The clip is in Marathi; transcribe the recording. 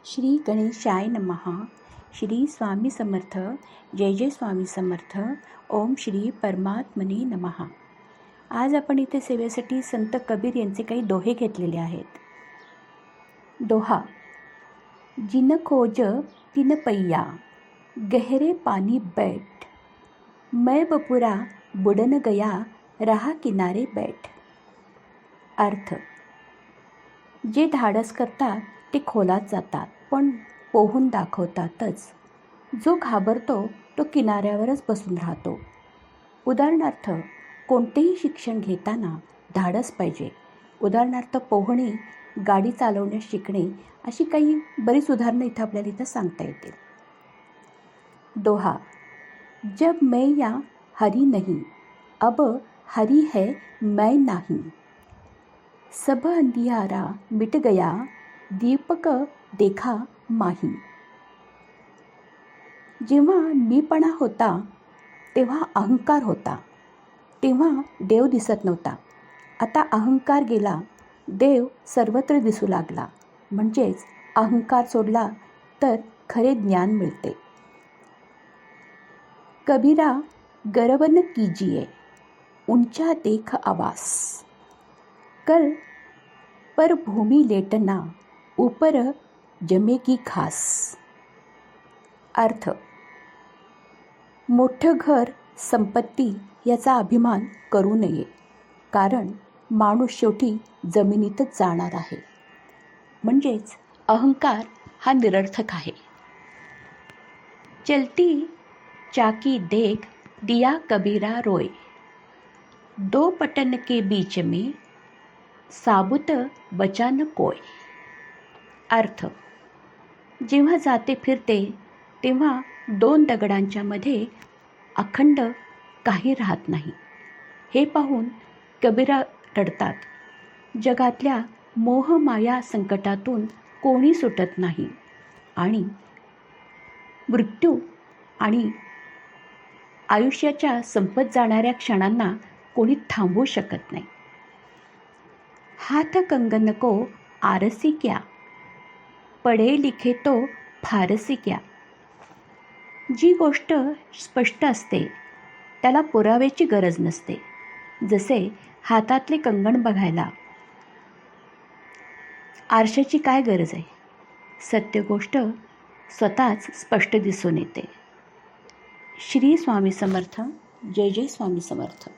श्री गणेशाय नमः. श्री स्वामी समर्थ. जय जय स्वामी समर्थ. ओम श्री परमात्मने नमः. आज आपण इथे सेवेसाठी संत कबीर यांचे काही दोहे घेतलेले आहेत. दोहा. जिन खोज तिन पैया, गहरे पानी बैठ, मैं बपुरा बुडन गया, रहा किनारे बैठ. अर्थ. जे धाडस करतात ते खोलात जातात, पण पोहून दाखवतातच. जो घाबरतो तो किनाऱ्यावरच बसून राहतो. उदाहरणार्थ, कोणतेही शिक्षण घेताना धाडस पाहिजे. उदाहरणार्थ पोहणे, गाडी चालवण्यास शिकणे, अशी काही बरीच उदाहरणं आपल्याला इथं सांगता येतील. दोहा. जब मैं या हरी नहीं, अब हरी है मैं नहीं, सब अंधियारा मिट गया, दीपक देखा माही. जेव्हा मीपणा होता तेव्हा अहंकार होता, तेव्हा देव दिसत नव्हता. आता अहंकार गेला, देव सर्वत्र दिसू लागला. म्हणजेच अहंकार सोडला तर खरे ज्ञान मिळते. कबीरा गर्व न कीजिए, ऊंचा देख आवास, कल पर भूमि लेटना, ऊपर जमेगी घास. अर्थ. मोठं घर, संपत्ती याचा अभिमान करू नये, कारण माणूस शेवटी जमिनीतच जाणार आहे. म्हणजेच अहंकार हा निरर्थक आहे. चलती चाकी देख दिया कबीरा रोय, दो पटन के बीच में साबुत बचा न कोय. अर्थ. जेव्हा जाते फिरते तेव्हा दोन दगडांच्या मध्ये अखंड काही राहत नाही. हे पाहून कबीरा रडतात. जगातल्या मोहमाया संकटातून कोणी सुटत नाही आणि मृत्यू आणि आयुष्याच्या संपत जाणाऱ्या क्षणांना कोणी थांबवू शकत नाही. हाथ कंगन को आरसी क्या, पढे लिखे तो फारसी क्या. जी गोष्ट स्पष्ट असते त्याला पुराव्याची गरज नसते. जसे हातातले कंगण बघायला आरशाची काय गरज आहे. सत्य गोष्ट स्वतःच स्पष्ट दिसून येते. श्री स्वामी समर्थ. जय जय स्वामी समर्थ.